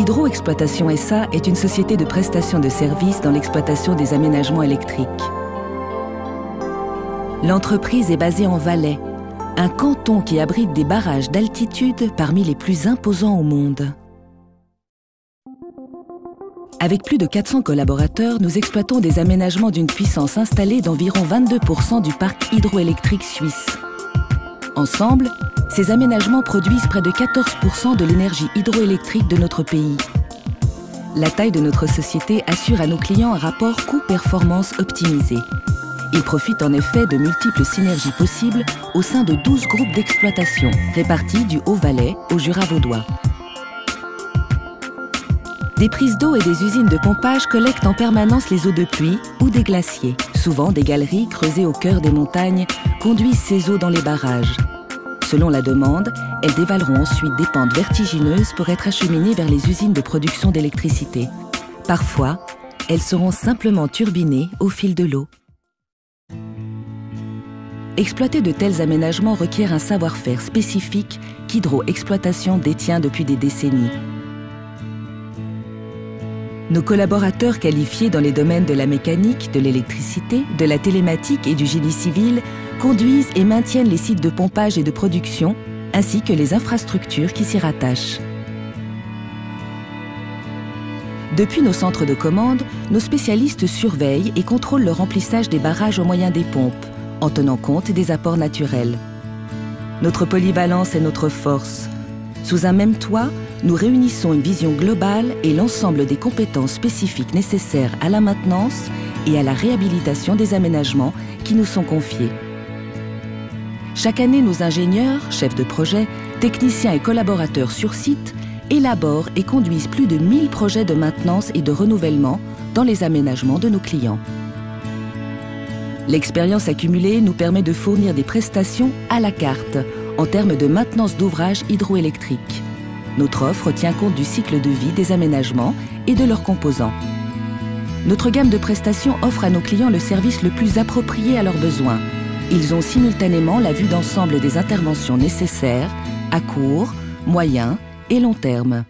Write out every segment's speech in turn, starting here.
Hydro Exploitation SA est une société de prestation de services dans l'exploitation des aménagements électriques. L'entreprise est basée en Valais, un canton qui abrite des barrages d'altitude parmi les plus imposants au monde. Avec plus de 400 collaborateurs, nous exploitons des aménagements d'une puissance installée d'environ 22% du parc hydroélectrique suisse. Ensemble, ces aménagements produisent près de 14% de l'énergie hydroélectrique de notre pays. La taille de notre société assure à nos clients un rapport coût-performance optimisé. Ils profitent en effet de multiples synergies possibles au sein de 12 groupes d'exploitation, répartis du Haut-Valais au Jura vaudois. Des prises d'eau et des usines de pompage collectent en permanence les eaux de pluie ou des glaciers. Souvent, des galeries creusées au cœur des montagnes conduisent ces eaux dans les barrages. Selon la demande, elles dévaleront ensuite des pentes vertigineuses pour être acheminées vers les usines de production d'électricité. Parfois, elles seront simplement turbinées au fil de l'eau. Exploiter de tels aménagements requiert un savoir-faire spécifique qu'Hydro Exploitation détient depuis des décennies. Nos collaborateurs qualifiés dans les domaines de la mécanique, de l'électricité, de la télématique et du génie civil conduisent et maintiennent les sites de pompage et de production, ainsi que les infrastructures qui s'y rattachent. Depuis nos centres de commande, nos spécialistes surveillent et contrôlent le remplissage des barrages au moyen des pompes, en tenant compte des apports naturels. Notre polyvalence est notre force. Sous un même toit, nous réunissons une vision globale et l'ensemble des compétences spécifiques nécessaires à la maintenance et à la réhabilitation des aménagements qui nous sont confiés. Chaque année, nos ingénieurs, chefs de projet, techniciens et collaborateurs sur site élaborent et conduisent plus de 1000 projets de maintenance et de renouvellement dans les aménagements de nos clients. L'expérience accumulée nous permet de fournir des prestations à la carte en termes de maintenance d'ouvrages hydroélectriques. Notre offre tient compte du cycle de vie des aménagements et de leurs composants. Notre gamme de prestations offre à nos clients le service le plus approprié à leurs besoins. Ils ont simultanément la vue d'ensemble des interventions nécessaires à court, moyen et long terme.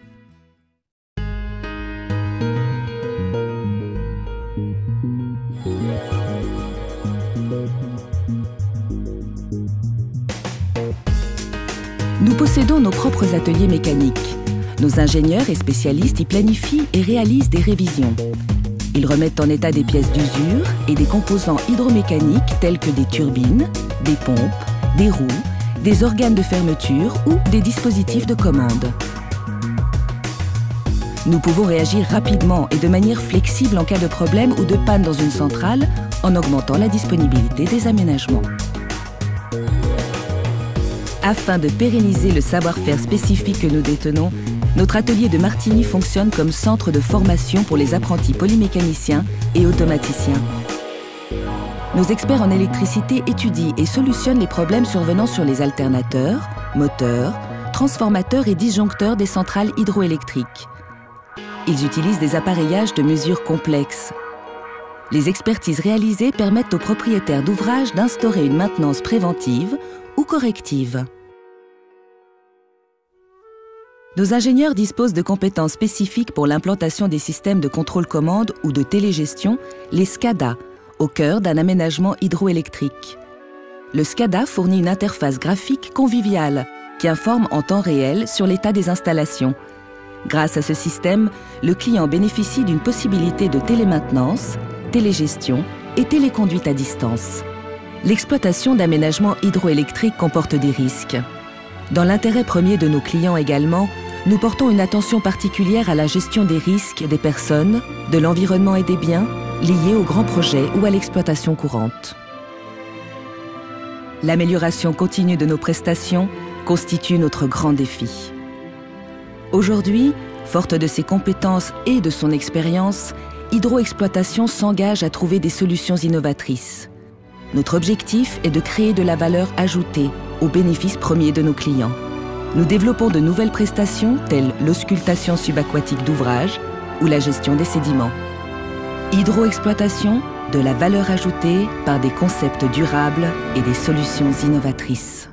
Nous possédons nos propres ateliers mécaniques. Nos ingénieurs et spécialistes y planifient et réalisent des révisions. Ils remettent en état des pièces d'usure et des composants hydromécaniques tels que des turbines, des pompes, des roues, des organes de fermeture ou des dispositifs de commande. Nous pouvons réagir rapidement et de manière flexible en cas de problème ou de panne dans une centrale en augmentant la disponibilité des aménagements. Afin de pérenniser le savoir-faire spécifique que nous détenons, notre atelier de Martigny fonctionne comme centre de formation pour les apprentis polymécaniciens et automaticiens. Nos experts en électricité étudient et solutionnent les problèmes survenant sur les alternateurs, moteurs, transformateurs et disjoncteurs des centrales hydroélectriques. Ils utilisent des appareillages de mesure complexes. Les expertises réalisées permettent aux propriétaires d'ouvrages d'instaurer une maintenance préventive ou corrective. Nos ingénieurs disposent de compétences spécifiques pour l'implantation des systèmes de contrôle-commande ou de télégestion, les SCADA, au cœur d'un aménagement hydroélectrique. Le SCADA fournit une interface graphique conviviale qui informe en temps réel sur l'état des installations. Grâce à ce système, le client bénéficie d'une possibilité de télémaintenance, télégestion et téléconduite à distance. L'exploitation d'aménagements hydroélectriques comporte des risques. Dans l'intérêt premier de nos clients également, nous portons une attention particulière à la gestion des risques des personnes, de l'environnement et des biens liés aux grands projets ou à l'exploitation courante. L'amélioration continue de nos prestations constitue notre grand défi. Aujourd'hui, forte de ses compétences et de son expérience, Hydro Exploitation s'engage à trouver des solutions innovatrices. Notre objectif est de créer de la valeur ajoutée au bénéfice premier de nos clients. Nous développons de nouvelles prestations telles l'auscultation subaquatique d'ouvrages ou la gestion des sédiments. Hydro Exploitation, de la valeur ajoutée par des concepts durables et des solutions innovatrices.